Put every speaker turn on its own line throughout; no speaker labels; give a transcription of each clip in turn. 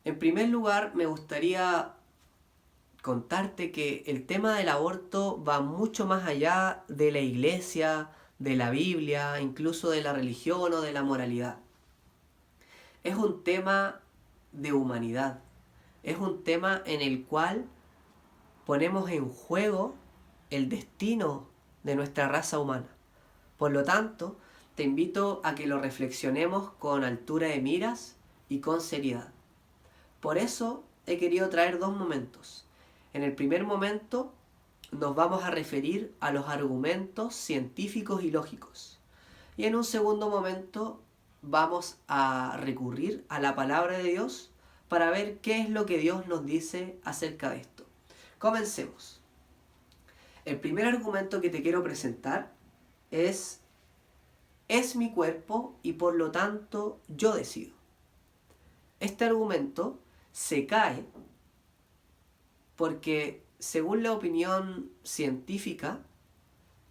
En primer lugar, me gustaría contarte que el tema del aborto va mucho más allá de la iglesia, de la Biblia, incluso de la religión o de la moralidad. Es un tema de humanidad. Es un tema en el cual ponemos en juego el destino de nuestra raza humana. Por lo tanto, te invito a que lo reflexionemos con altura de miras y con seriedad. Por eso he querido traer dos momentos. En el primer momento nos vamos a referir a los argumentos científicos y lógicos. Y en un segundo momento vamos a recurrir a la palabra de Dios para ver qué es lo que Dios nos dice acerca de esto. Comencemos. El primer argumento que te quiero presentar es mi cuerpo y por lo tanto yo decido. Este argumento se cae porque, según la opinión científica,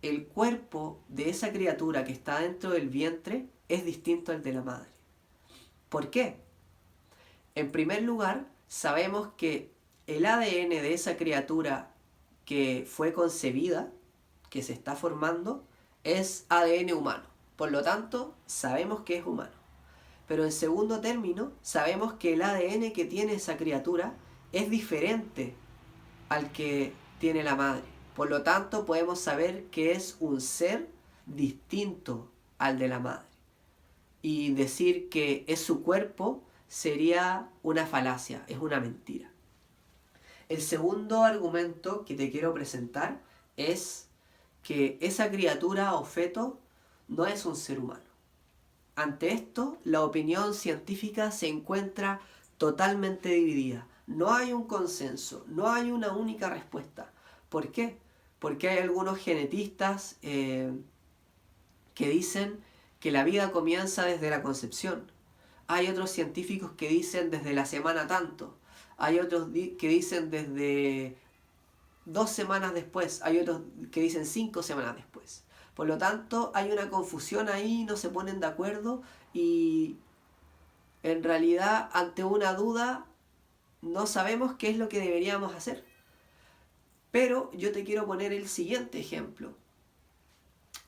el cuerpo de esa criatura que está dentro del vientre es distinto al de la madre. ¿Por qué? En primer lugar, sabemos que el ADN de esa criatura que fue concebida, que se está formando, es ADN humano. Por lo tanto, sabemos que es humano. Pero en segundo término, sabemos que el ADN que tiene esa criatura es diferente al que tiene la madre. Por lo tanto, podemos saber que es un ser distinto al de la madre. Y decir que es su cuerpo sería una falacia, es una mentira. El segundo argumento que te quiero presentar es que esa criatura o feto no es un ser humano. Ante esto, la opinión científica se encuentra totalmente dividida. No hay un consenso, no hay una única respuesta. ¿Por qué? Porque hay algunos genetistas que dicen que la vida comienza desde la concepción. Hay otros científicos que dicen desde la semana tanto. Hay otros que dicen desde 2 semanas después. Hay otros que dicen 5 semanas después. Por lo tanto, hay una confusión ahí, no se ponen de acuerdo y en realidad ante una duda no sabemos qué es lo que deberíamos hacer. Pero yo te quiero poner el siguiente ejemplo.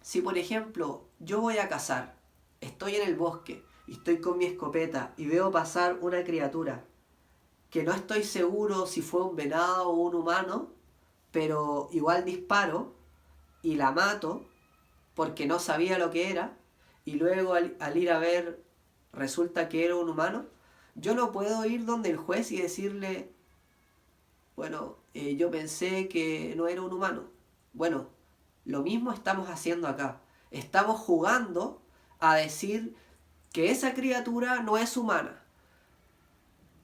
Si por ejemplo yo voy a cazar, estoy en el bosque y estoy con mi escopeta y veo pasar una criatura que no estoy seguro si fue un venado o un humano, pero igual disparo y la mato porque no sabía lo que era, y luego al ir a ver resulta que era un humano, yo no puedo ir donde el juez y decirle, bueno, yo pensé que no era un humano. Bueno, lo mismo estamos haciendo acá. Estamos jugando a decir que esa criatura no es humana.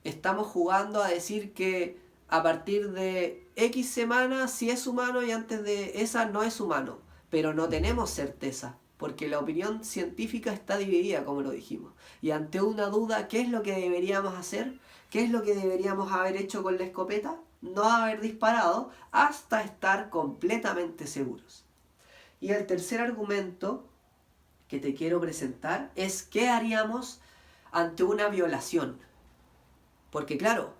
Estamos jugando a decir que a partir de X semanas sí es humano y antes de esa no es humano. Pero no tenemos certeza, porque la opinión científica está dividida, como lo dijimos. Y ante una duda, ¿qué es lo que deberíamos hacer? ¿Qué es lo que deberíamos haber hecho con la escopeta? No haber disparado hasta estar completamente seguros. Y el tercer argumento que te quiero presentar es ¿qué haríamos ante una violación? Porque claro,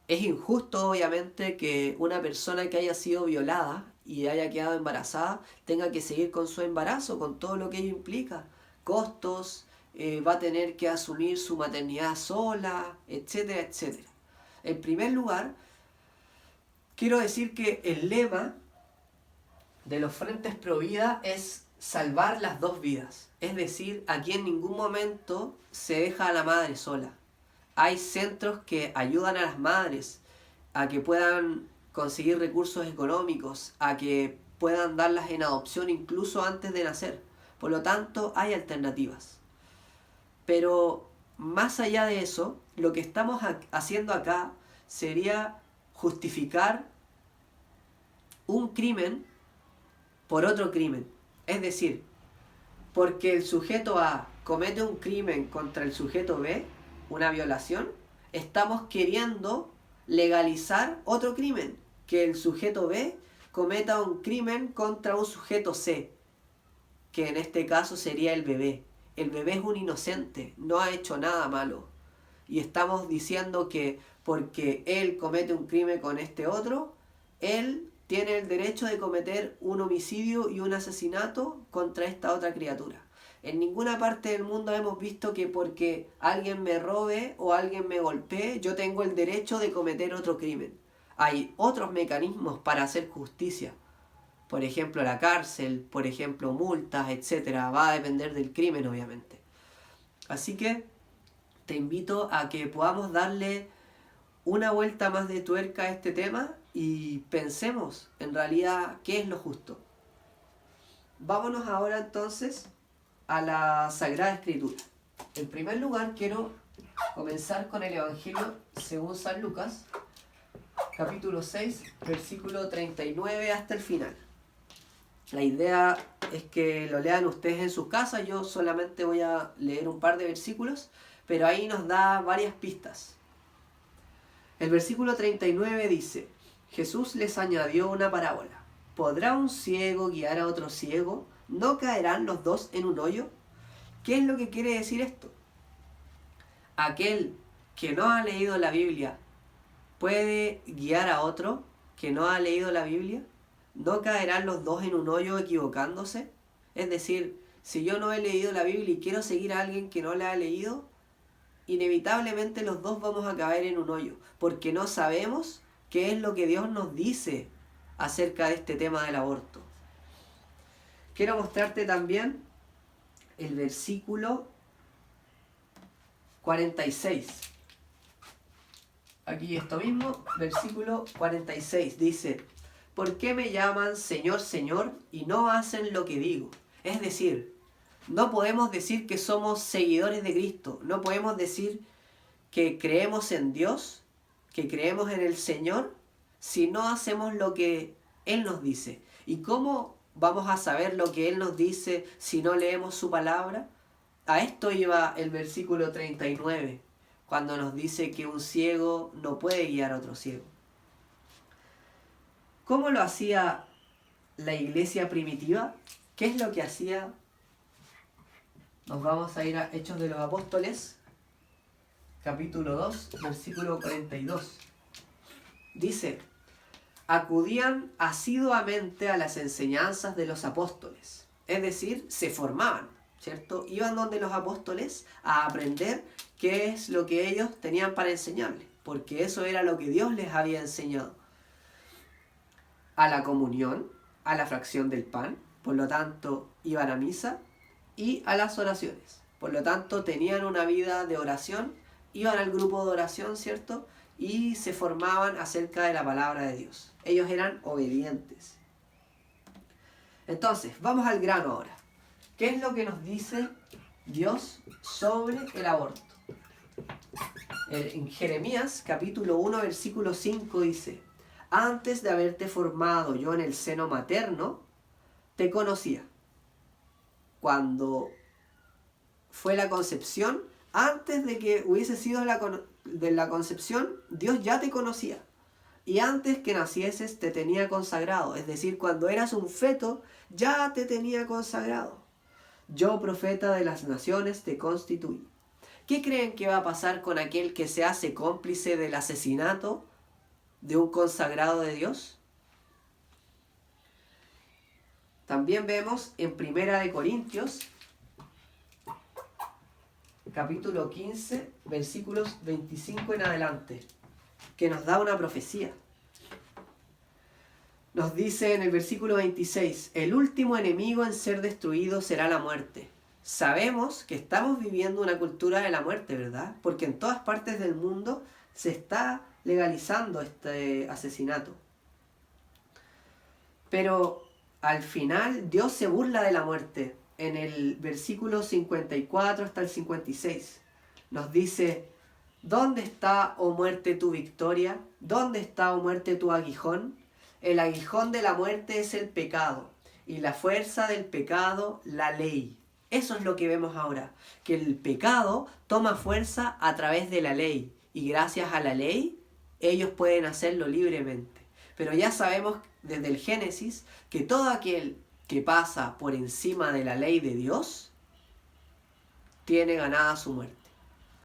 es injusto obviamente que una persona que haya sido violada y haya quedado embarazada tenga que seguir con su embarazo, con todo lo que ello implica. Costos, va a tener que asumir su maternidad sola, etcétera, etcétera. En primer lugar, quiero decir que el lema de los Frentes Pro Vida es salvar las dos vidas. Es decir, aquí en ningún momento se deja a la madre sola. Hay centros que ayudan a las madres a que puedan conseguir recursos económicos, a que puedan darlas en adopción incluso antes de nacer. Por lo tanto, hay alternativas. Pero más allá de eso, lo que estamos haciendo acá sería justificar un crimen por otro crimen. Es decir, porque el sujeto A comete un crimen contra el sujeto B, una violación, estamos queriendo legalizar otro crimen, que el sujeto B cometa un crimen contra un sujeto C, que en este caso sería el bebé. El bebé es un inocente, no ha hecho nada malo. y estamos diciendo que porque él comete un crimen con este otro, él tiene el derecho de cometer un homicidio y un asesinato contra esta otra criatura. En ninguna parte del mundo hemos visto que porque alguien me robe o alguien me golpee, yo tengo el derecho de cometer otro crimen. Hay otros mecanismos para hacer justicia. Por ejemplo, la cárcel, por ejemplo, multas, etcétera. Va a depender del crimen, obviamente. Así que te invito a que podamos darle una vuelta más de tuerca a este tema y pensemos en realidad qué es lo justo. Vámonos ahora entonces a la Sagrada Escritura. En primer lugar quiero comenzar con el Evangelio según San Lucas, capítulo 6, versículo 39 hasta el final. La idea es que lo lean ustedes en sus casas, yo solamente voy a leer un par de versículos, pero ahí nos da varias pistas. El versículo 39 dice: Jesús les añadió una parábola. ¿Podrá un ciego guiar a otro ciego? ¿No caerán los dos en un hoyo? ¿Qué es lo que quiere decir esto? Aquel que no ha leído la Biblia puede guiar a otro que no ha leído la Biblia. ¿No caerán los dos en un hoyo equivocándose? Es decir, si yo no he leído la Biblia y quiero seguir a alguien que no la ha leído, inevitablemente los dos vamos a caer en un hoyo, porque no sabemos qué es lo que Dios nos dice acerca de este tema del aborto. Quiero mostrarte también el versículo 46. Aquí esto mismo, versículo 46, dice: ¿por qué me llaman Señor, Señor y no hacen lo que digo? Es decir, no podemos decir que somos seguidores de Cristo, no podemos decir que creemos en Dios, que creemos en el Señor, si no hacemos lo que Él nos dice. ¿Y cómo vamos a saber lo que Él nos dice si no leemos su palabra? A esto iba el versículo 39, cuando nos dice que un ciego no puede guiar a otro ciego. ¿Cómo lo hacía la iglesia primitiva? ¿Qué es lo que hacía? Nos vamos a ir a Hechos de los Apóstoles, capítulo 2, versículo 42. Dice: acudían asiduamente a las enseñanzas de los apóstoles. Es decir, se formaban, ¿cierto? Iban donde los apóstoles a aprender qué es lo que ellos tenían para enseñarles, porque eso era lo que Dios les había enseñado. A la comunión, a la fracción del pan, por lo tanto iban a misa, y a las oraciones. Por lo tanto tenían una vida de oración, iban al grupo de oración, ¿cierto? Y se formaban acerca de la palabra de Dios. Ellos eran obedientes. Entonces, vamos al grano ahora. ¿Qué es lo que nos dice Dios sobre el aborto? En Jeremías capítulo 1 versículo 5 dice: antes de haberte formado yo en el seno materno, te conocía. Cuando fue la concepción, antes de que hubiese sido la concepción, Dios ya te conocía. Y antes que nacieses te tenía consagrado. Es decir, cuando eras un feto, ya te tenía consagrado. Yo, profeta de las naciones, te constituí. ¿Qué creen que va a pasar con aquel que se hace cómplice del asesinato de un consagrado de Dios? También vemos en Primera de Corintios, capítulo 15, versículos 25 en adelante, que nos da una profecía. Nos dice en el versículo 26, el último enemigo en ser destruido será la muerte. Sabemos que estamos viviendo una cultura de la muerte, ¿verdad? Porque en todas partes del mundo se está legalizando este asesinato. Pero al final Dios se burla de la muerte. En el versículo 54 hasta el 56 nos dice: ¿dónde está, oh muerte, tu victoria? ¿Dónde está, oh muerte, tu aguijón? El aguijón de la muerte es el pecado, y la fuerza del pecado, la ley. Eso es lo que vemos ahora, que el pecado toma fuerza a través de la ley, y gracias a la ley ellos pueden hacerlo libremente. Pero ya sabemos desde el Génesis que todo aquel que pasa por encima de la ley de Dios tiene ganada su muerte.